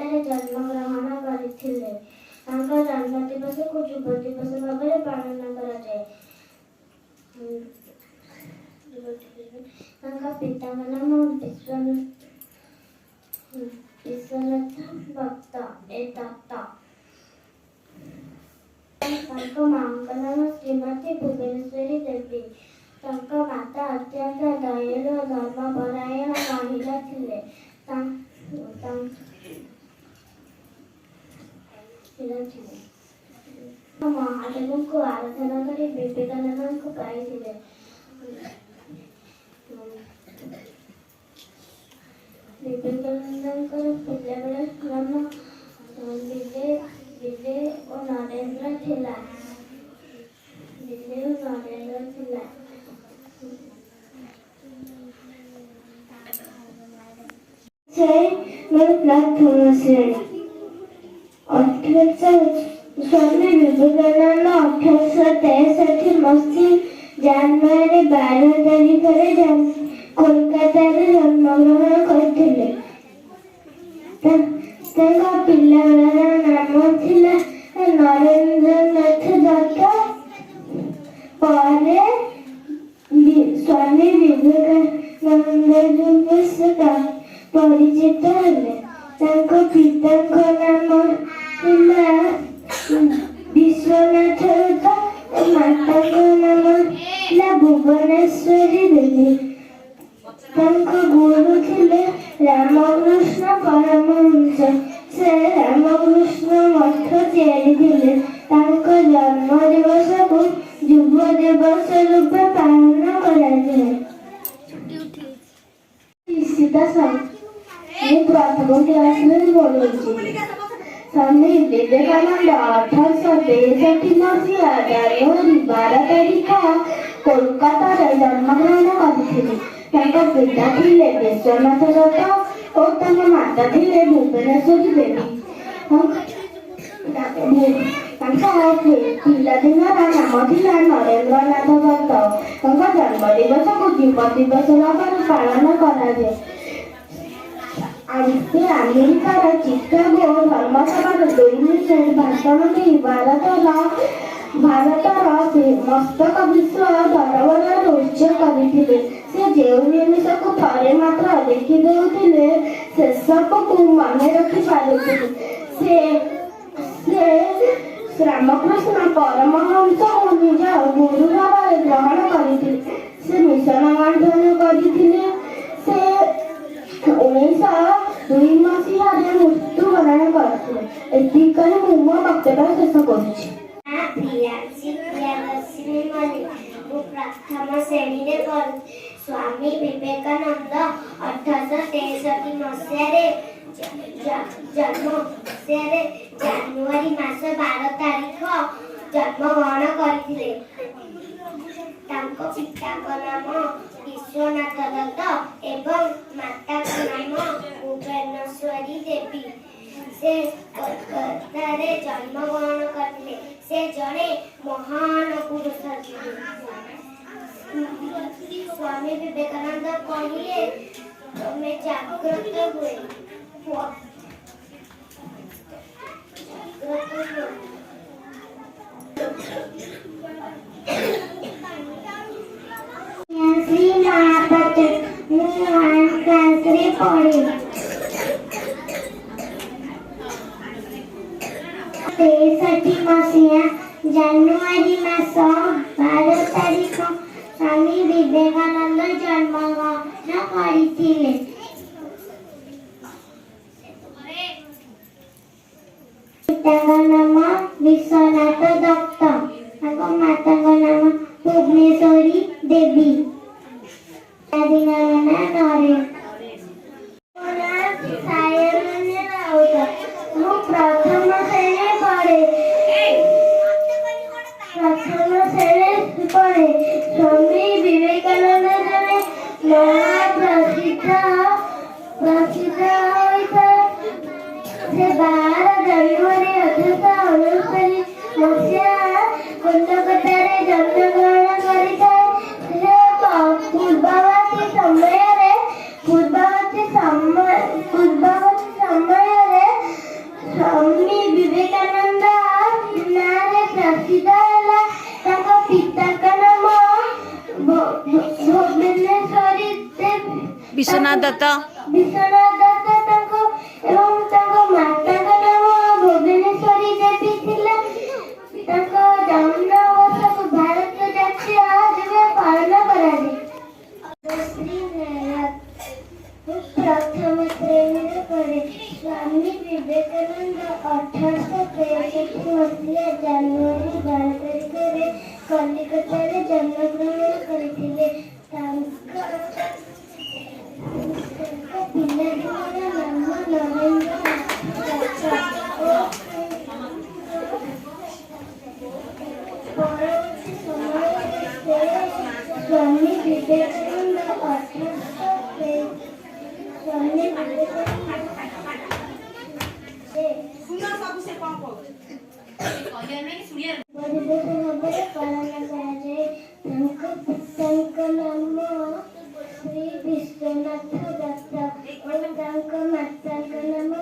କୋଲକାତାରେ ଜନ୍ମଗ୍ରହଣ କରିଥିଲେ। ତାଙ୍କ ଜନ୍ମ ଦିବସକୁ ଯୁବ ଦିବସ ଭାବରେ ପାଳନ କରାଯାଏ। ତାଙ୍କ ପିତାଙ୍କ ନାମ ବିଶ୍ୱନାଥ ଦତ୍ତ। ତାଙ୍କ ମାଙ୍କ ନାମ ଶ୍ରୀମତୀ ଭୁବନେଶ୍ୱରୀ ଦେବୀ। ତାଙ୍କ ମାତା ଅତ୍ୟନ୍ତ ଦୟାଳୁ ଓ ଧର୍ମପରାୟଣ ମହିଳା ଥିଲେ। ମହାଦେବଙ୍କୁ ଆରାଧନା କରି ବିବେକାନନ୍ଦଙ୍କୁ ପାଇଥିଲେ। ବିବେକାନନ୍ଦଙ୍କର ପିଲାବେଳ ନାମ ବିଜୟ ଓ ନରେନ୍ଦ୍ର ଥିଲା। ପ୍ରଥମ ଶ୍ରେଣୀ। ସ୍ୱାମୀ ବିବେକାନନ୍ଦ 1863 ମସିହା ଜାନୁଆରୀ 12 ତାରିଖରେ କୋଲକାତାରେ ଜନ୍ମଗ୍ରହଣ କରିଥିଲେ। ତାଙ୍କ ପିଲାବେଳର ନାମ ଥିଲା ନରେନ୍ଦ୍ରନାଥ ଦତ୍ତ। ପରେ ସ୍ୱାମୀ ବିବେକାନନ୍ଦ ପରିଚିତ ହେଲେ। ତାଙ୍କ ପିତାଙ୍କ ନାମ ଥିଲା ବିଶ୍ୱନାଥ ଦତ୍ତ ଓ ମାତାଙ୍କ ନାମ ଥିଲା ଭୁବନେଶ୍ୱରୀ ଦେବୀ। ତାଙ୍କ ଗୁରୁ ଥିଲେ ରାମକୃଷ୍ଣ ପରମହଂସ। ସେ ରାମକୃଷ୍ଣ ମଠ ତିଆରିଥିଲେ। ତାଙ୍କ ଜନ୍ମ ଦିବସକୁ ଯୁବ ଦିବସ ରୂପେ ପାଳନ କରାଯାଏ। ମୁଁ ପ୍ରଥମ କ୍ଲାସରେ ପଢୁଛି। ସ୍ୱାମୀ ବିବେକାନନ୍ଦ 1863 ମସିହା ଜାନୁଆରୀ 12 ତାରିଖ କୋଲକାତାରେ ଜନ୍ମଗ୍ରହଣ କରିଥିଲେ। ତାଙ୍କ ପିତା ଥିଲେ ବିଶ୍ୱନାଥ ଦତ୍ତ ଓ ତାଙ୍କ ମାତା ଥିଲେ ଭୁବନେଶ୍ୱରୀ ଦେବୀ। ତାଙ୍କ ପିଲାଦିନର ନାମ ଥିଲା ନରେନ୍ଦ୍ରନାଥ ଦତ୍ତ। ତାଙ୍କ ଜନ୍ମ ଦିବସକୁ ଯୁବ ଦିବସ ଭାବରେ ପାଳନ କରାଯାଏ। ସେ ଆମେରିକାର ଚିକାଗୋ ଧର୍ମସଭାରେ 2 ମିନିଟ୍ ଭାଷଣ ଦେଇ ଭାରତର ମସ୍ତକ ବିଶ୍ୱ ଦରବାରରେ ଉଚ୍ଚ କରିଥିଲେ। ସେ ଯେଉଁ ଜିନିଷକୁ ଥରେ ମାତ୍ର ଦେଖିଦେଉଥିଲେ ସେସବୁକୁ ମନେ ରଖିପାରୁଥିଲେ। ସେ ରାମକୃଷ୍ଣ ପରମହଂସଙ୍କୁ ନିଜ ଗୁରୁ ଭାବରେ ଗ୍ରହଣ କରିଥିଲେ। ସେ ମିଶନ ଗଠନ କରିଥିଲେ। ସେ 1902 ମସିହାରେ ମୃତ୍ୟୁବରଣ କରିଥିଲେ। ଏତିକି କହି ମୁଁ ମୋ ବକ୍ତବ୍ୟ ଶେଷ କରୁଛି। ମୁଁ ପ୍ରଥମ ଶ୍ରେଣୀରେ ପଢୁଛି। ସ୍ୱାମୀ ବିବେକାନନ୍ଦ 1863 ମସିହାରେ ଜାନୁଆରୀ ମାସ 12 ତାରିଖ ଜନ୍ମଗ୍ରହଣ କରିଥିଲେ। ତାଙ୍କ ପିତାଙ୍କ ନାମ ବିଶ୍ୱନାଥ ଦତ୍ତ ଏବଂ ମାତାଙ୍କ ନାମ ଭୁବନେଶ୍ୱରୀ ଦେବୀ। ସେ କୋଲକାତାରେ ଜନ୍ମଗ୍ରହଣ କରିଥିଲେ। ସେ ଜଣେ ମହାନ ପୁରୁଷ ଥିଲେ। ସ୍ୱାମୀ ବିବେକାନନ୍ଦ କହିଲେ ତମେ ଜାଗ୍ରତ ହୁଏ। ମସିହା ଜାନୁଆରୀ ମାସ 12 ତାରିଖ ସ୍ୱାମୀ ବିବେକାନନ୍ଦ ଜନ୍ମଗ୍ରହଣ କରିଥିଲେ। ପିତାଙ୍କ ନାମ ବିଶ୍ୱନାଥ ଦତ୍ତ। ତାଙ୍କ ମାତାଙ୍କ ନାମ ଭୁବନେଶ୍ୱରୀ ଦେବୀ। ମୁଁ ପ୍ରଥମ ଶ୍ରେଣୀ ପଢେ। ସ୍ୱାମୀ ବିବେକାନନ୍ଦ ଜଣେ ମହାପ୍ରସିଦ୍ଧ ହୋଇଥାଏ। ସେ 12 ଜାନୁଆରୀ 1869 ମସିହା କୋଲକାତାରେ ଜନ୍ମଗ୍ରହଣ କରିଥାଏ। ସେ ପୂର୍ବବର୍ତ୍ତୀ ସମୟରେ ବିଶ୍ୱନାଥ ଦତ୍ତ। ବିଶ୍ୱନାଥ ଦତ୍ତ ତାଙ୍କ ଏବଂ ତାଙ୍କ ମାତାଙ୍କ ନାମ ଭୁବନେଶ୍ୱରୀ ଦେବୀ ଥିଲା। ତାଙ୍କ ଜନ୍ମ ବର୍ଷକୁ ଭାରତୀୟ ଜାତୀୟ ଦିବସ ପାଳନ କରାଯାଏ। ପ୍ରଥମ ଶ୍ରେଣୀରେ ପଢ଼େ। ସ୍ୱାମୀ ବିବେକାନନ୍ଦ 1863 ମସିହା ଜାନୁଆରୀ 12 ତାରିଖରେ କଲିକତାରେ ଜନ୍ମଗ୍ରହଣ କରିଥିଲେ। ତାଙ୍କ ପିଲାଦିନର ନାମ ନରେନ୍ଦ୍ର ଦତ୍ତ ଓ ପରବର୍ତ୍ତୀ ସମୟରେ ସେ ସ୍ୱାମୀ ବିବେକାନନ୍ଦ ଦିବସ ଭାବରେ ପାଳନ କରାଯାଏ। ତାଙ୍କ ପିତାଙ୍କ ନାମ ଶ୍ରୀ ବିଶ୍ୱନାଥ ଦତ୍ତ ଓ ତାଙ୍କ ମାତାଙ୍କ ନାମ